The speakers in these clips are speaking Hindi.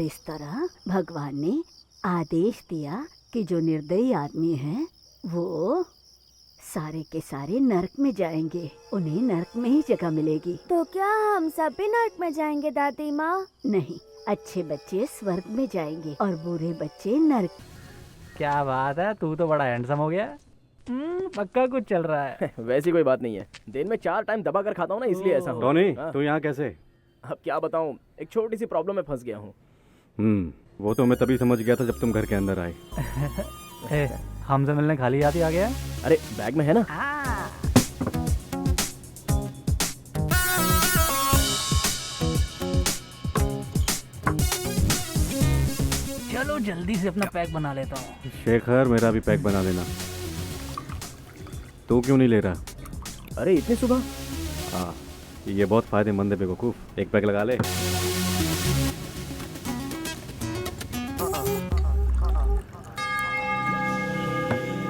इस तरह भगवान ने आदेश दिया कि जो निर्दयी आदमी है वो सारे के सारे नरक में जाएंगे। उन्हें नरक में ही जगह मिलेगी। तो क्या हम सब भी नरक में जाएंगे दादी माँ? नहीं, अच्छे बच्चे स्वर्ग में जाएंगे और बुरे बच्चे नरक। क्या बात है, तू तो बड़ा हैंडसम हो गया। पक्का कुछ चल रहा है। वैसी कोई बात नहीं है, दिन में 4 टाइम दबा कर खाता हूँ ना, इसलिए ऐसा हो। टोनी, तू यहाँ कैसे? अब क्या बताऊँ, एक छोटी सी प्रॉब्लम में फंस गया हूँ। वो तो मैं तभी समझ गया था जब तुम घर के अंदर आए। हमसे मिलने खाली हाथ ही आ गया? अरे बैग में है ना। चलो जल्दी से अपना पैक बना लेता हूँ। शेखर, मेरा भी पैक बना देना। तू क्यों नहीं ले रहा? अरे इतनी सुबह? हाँ, ये बहुत फायदेमंद है बेवकूफ। एक पैक लगा ले।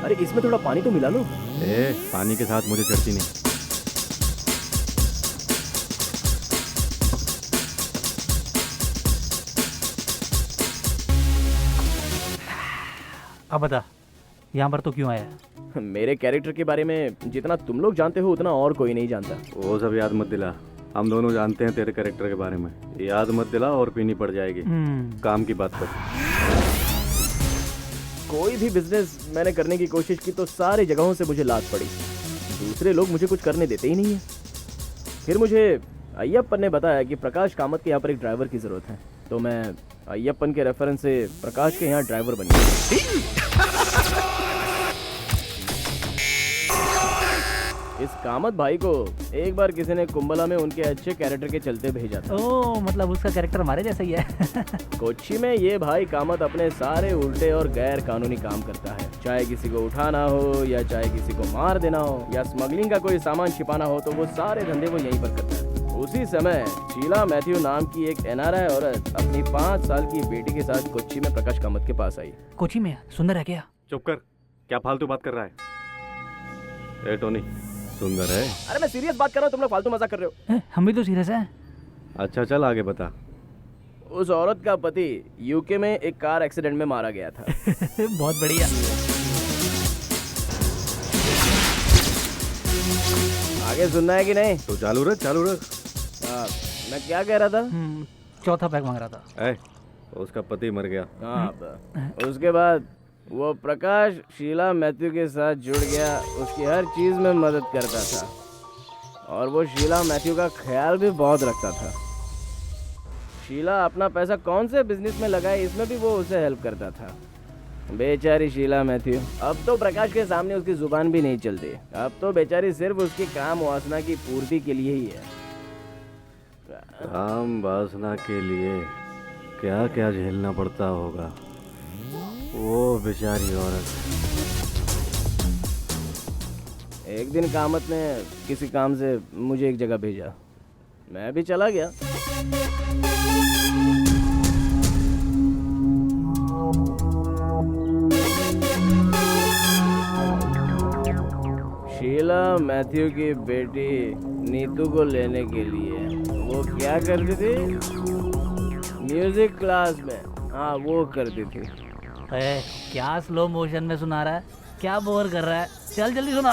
अरे इसमें थोड़ा पानी तो मिला लो। पानी के साथ मुझे चढ़ती नहीं। अब बता, यहाँ पर तो क्यों आया? मेरे कैरेक्टर के बारे में जितना तुम लोग जानते हो उतना और कोई नहीं जानता। वो सब याद मत दिला, हम दोनों जानते हैं तेरे कैरेक्टर के बारे में। याद मत दिला और पीनी पड़ जाएगी। काम की बात कर। कोई भी बिजनेस मैंने करने की कोशिश की तो सारी जगहों से मुझे लात पड़ी। दूसरे लोग मुझे कुछ करने देते ही नहीं है। फिर मुझे अय्यप्पन ने बताया कि प्रकाश कामत के यहाँ पर एक ड्राइवर की ज़रूरत है, तो मैं अय्यप्पन के रेफरेंस से प्रकाश के यहाँ ड्राइवर बन गया। इस कामत भाई को एक बार किसी ने कुंबला में उनके अच्छे कैरेक्टर के चलते भेजा था। ओह, मतलब उसका कैरेक्टर हमारे जैसा ही है। कोच्चि में ये भाई कामत अपने सारे उल्टे और गैर कानूनी काम करता है। चाहे किसी को उठाना हो या चाहे किसी को मार देना हो या स्मगलिंग का कोई सामान छिपाना हो, तो वो सारे धंधे वो यहीं पर करता है। उसी समय शीला मैथ्यू नाम की एक एनआरआई औरत अपनी 5 साल की बेटी के साथ कोच्चि में प्रकाश कामत के पास आई। कोच्चि में सुंदर है क्या? चुप कर, क्या फालतू बात कर रहा है? टोनी, सुंदर है? अरे मैं सीरियस बात कर रहा हूँ, तुम लोग फालतू मजाक कर रहे हो। हम भी तो सीरियस हैं। अच्छा चल आगे बता। उस औरत का पति यूके में एक कार एक्सीडेंट में मारा गया था। बहुत बढ़िया। आगे सुनना है कि नहीं? तो चालू रख, चालू रख। मैं क्या कह रहा था? चौथा पैक मांग रहा था। उसका पति मर गया। उसके बाद वो प्रकाश शीला मैथ्यू के साथ जुड़ गया। उसकी हर चीज़ में मदद करता था और वो शीला मैथ्यू का ख्याल भी बहुत रखता था। शीला अपना पैसा कौन से बिजनेस में लगाए, इसमें भी वो उसे हेल्प करता था। बेचारी शीला मैथ्यू, अब तो प्रकाश के सामने उसकी जुबान भी नहीं चलती। अब तो बेचारी सिर्फ उसकी काम वासना की पूर्ति के लिए ही है। काम वासना के लिए क्या क्या झेलना पड़ता होगा वो बेचारी औरत। एक दिन कामत ने किसी काम से मुझे एक जगह भेजा, मैं भी चला गया। शीला मैथ्यू की बेटी नीतू को लेने के लिए वो क्या करती थी? म्यूजिक क्लास में, हाँ वो करती थी। क्या स्लो मोशन में सुना रहा है? क्या बोर कर रहा है? चल जल्दी सुना।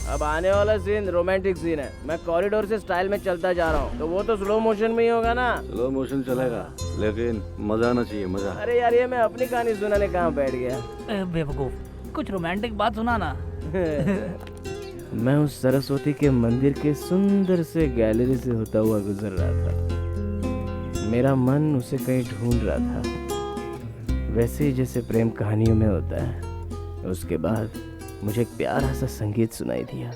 अब आने वाला सीन रोमांटिक सीन है। मैं कॉरिडोर से स्टाइल में चलता जा रहा हूँ, तो वो तो स्लो मोशन में ही होगा ना। स्लो मोशन चलेगा लेकिन मजा आना चाहिए, मजा। अरे यार, ये मैं अपनी कहानी सुनाने कहाँ बैठ गया। बेवकूफ, कुछ रोमांटिक बात सुना ना। मैं उस सरस्वती के मंदिर के सुंदर से गैलरी से होता हुआ गुजर रहा था। मेरा मन उसे कहीं ढूंढ रहा था, वैसे ही जैसे प्रेम कहानियों में होता है। उसके बाद मुझे एक प्यारा सा संगीत सुनाई दिया।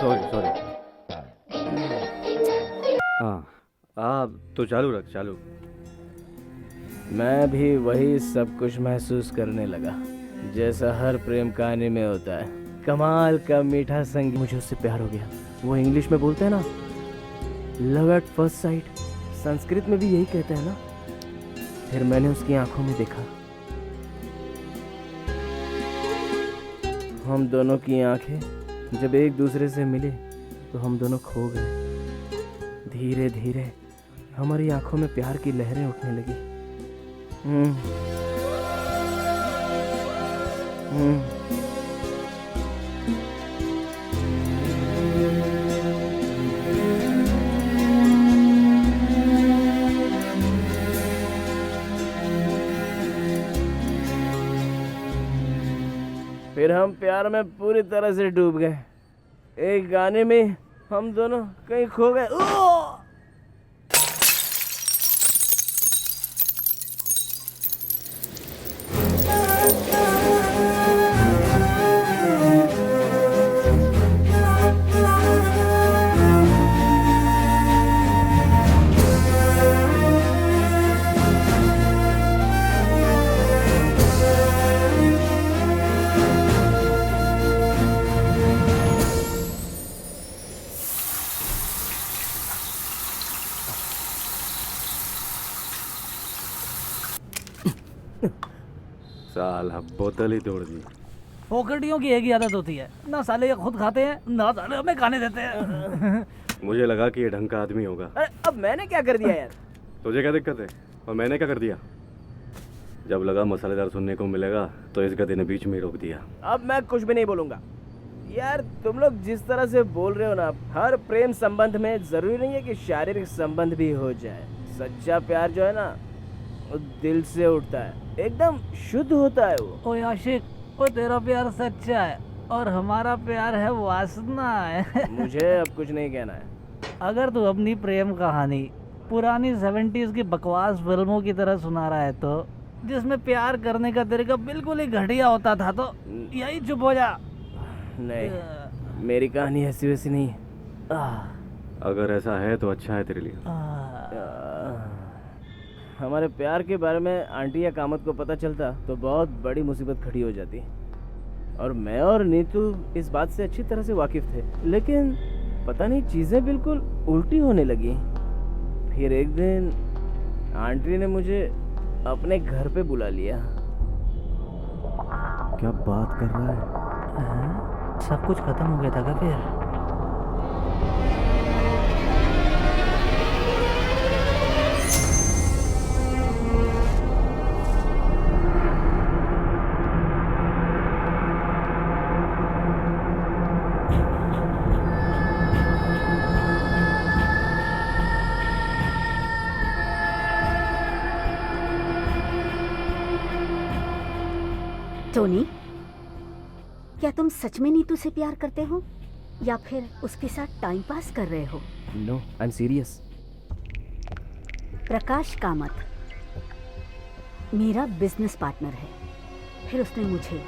सॉरी। हाँ, तो चालू रख, चालू। मैं भी वही सब कुछ महसूस करने लगा जैसा हर प्रेम कहानी में होता है। कमाल का मीठा संगीत। मुझे उससे प्यार हो गया। वो इंग्लिश में बोलते हैं ना, love at first sight, Sanskrit में भी यही कहते हैं ना। फिर मैंने उसकी आंखों में देखा, हम दोनों की आंखें जब एक दूसरे से मिले तो हम दोनों खो गए। धीरे धीरे हमारी आंखों में प्यार की लहरें उठने लगी। फिर हम प्यार में पूरी तरह से डूब गए। एक गाने में हम दोनों कहीं खो गए। साला बोतल ही तोड़ दी। फोकटियों की एक ही आदत होती है, ना साले ये खुद खाते हैं ना साले हमें खाने देते हैं। मुझे लगा कि ये ढंग का आदमी होगा। अरे अब मैंने क्या कर दिया यार? तुझे क्या दिक्कत है और मैंने क्या कर दिया? जब लगा मसालेदार सुनने को मिलेगा तो इस गधे ने बीच में रोक दिया। अब मैं कुछ भी नहीं बोलूंगा। यार तुम लोग जिस तरह से बोल रहे हो ना, हर प्रेम संबंध में जरूरी नहीं है कि शारीरिक संबंध भी हो जाए। सच्चा प्यार जो है ना वो दिल से उठता है, एकदम शुद्ध होता है वो। ओए आशिक, वो तेरा प्यार सच्चा है और हमारा प्यार है वासना है। मुझे अब कुछ नहीं कहना है। अगर तू अपनी प्रेम कहानी पुरानी 70s की बकवास फिल्मों की तरह सुना रहा है तो जिसमें प्यार करने का तरीका बिल्कुल ही घटिया होता था, तो यही चुप हो जा। नहीं, मेरी कहानी ऐसी वैसी नहीं है। अगर ऐसा है तो अच्छा है तेरे लिए। हमारे प्यार के बारे में आंटी या कामत को पता चलता तो बहुत बड़ी मुसीबत खड़ी हो जाती। और मैं और नीतू इस बात से अच्छी तरह से वाकिफ थे, लेकिन पता नहीं चीज़ें बिल्कुल उल्टी होने लगी। फिर एक दिन आंटी ने मुझे अपने घर पे बुला लिया। क्या बात कर रहा है? सब कुछ खत्म हो गया था क्या फिर? टोनी, क्या तुम सच में नीतू से प्यार करते हो या फिर उसके साथ टाइम पास कर रहे हो? No, I am serious. Prakash Kamath मेरा बिजनेस पार्टनर है। फिर उसने मुझे,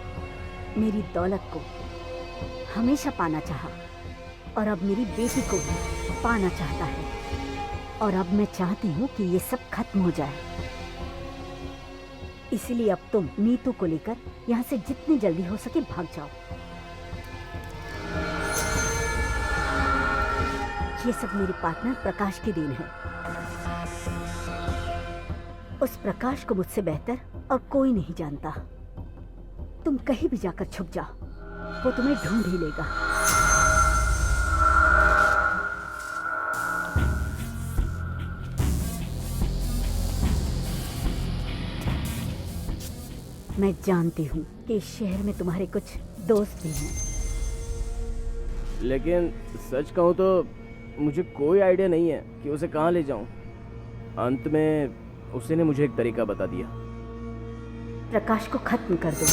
मेरी दौलत को हमेशा पाना चाहा और अब मेरी बेटी को भी पाना चाहता है। और अब मैं चाहती हूँ कि ये सब खत्म हो जाए। इसलिए अब तुम नीतू को लेकर यहाँ से जितनी जल्दी हो सके भाग जाओ। ये सब मेरे पार्टनर प्रकाश की देन है। उस प्रकाश को मुझसे बेहतर और कोई नहीं जानता। तुम कहीं भी जाकर छुप जाओ, वो तुम्हें ढूंढ ही लेगा। मैं जानती हूँ कि इस शहर में तुम्हारे कुछ दोस्त भी हैं, लेकिन सच कहूँ तो मुझे कोई आइडिया नहीं है कि उसे कहाँ ले जाऊँ। अंत में उसी ने मुझे एक तरीका बता दिया। प्रकाश को खत्म कर दो।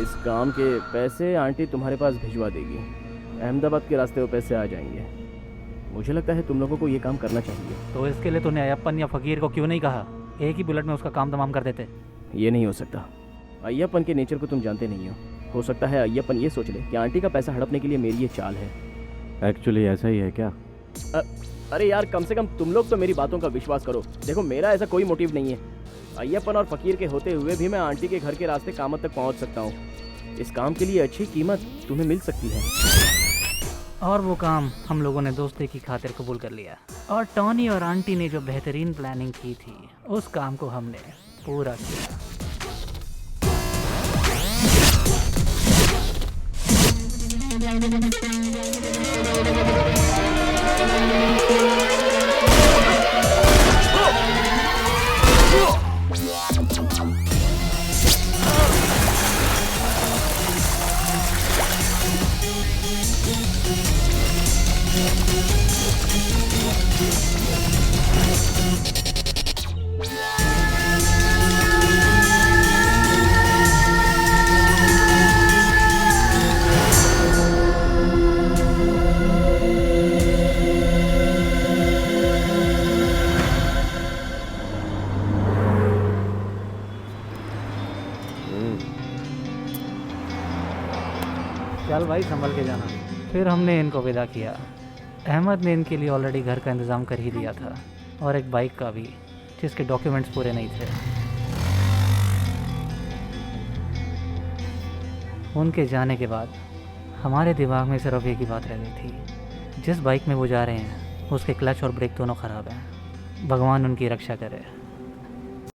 इस काम के पैसे आंटी तुम्हारे पास भिजवा देगी। अहमदाबाद के रास्ते वो पैसे आ जाएंगे। मुझे लगता है तुम लोगों को ये काम करना चाहिए। तो इसके लिए तूने अय्यप्पन या फकीर को क्यों नहीं कहा? एक ही बुलेट में उसका काम तमाम कर देते। ये नहीं हो सकता। अय्यप्पन के नेचर को तुम जानते नहीं हो सकता है अय्यप्पन ये सोच ले कि आंटी का पैसा हड़पने के लिए मेरी ये चाल है। एक्चुअली ऐसा ही है क्या? अरे यार, कम से कम तुम लोग तो मेरी बातों का विश्वास करो। देखो, मेरा ऐसा कोई मोटिव नहीं है। अय्यप्पन और फकीर के होते हुए भी मैं आंटी के घर के रास्ते कामत तक पहुंच सकता हूँ। इस काम के लिए अच्छी कीमत तुम्हें मिल सकती है। और वो काम हम लोगों ने दोस्ती की खातिर कबूल कर लिया। और टॉनी और आंटी ने जो बेहतरीन प्लानिंग की थी, उस काम को हमने पूरा किया। चल भाई संभल के जाना। फिर हमने इनको विदा किया। अहमद ने इनके लिए ऑलरेडी घर का इंतज़ाम कर ही दिया था और एक बाइक का भी, जिसके डॉक्यूमेंट्स पूरे नहीं थे। उनके जाने के बाद हमारे दिमाग में सिर्फ एक ही बात रह गई थी, जिस बाइक में वो जा रहे हैं उसके क्लच और ब्रेक दोनों ख़राब हैं। भगवान उनकी रक्षा करे।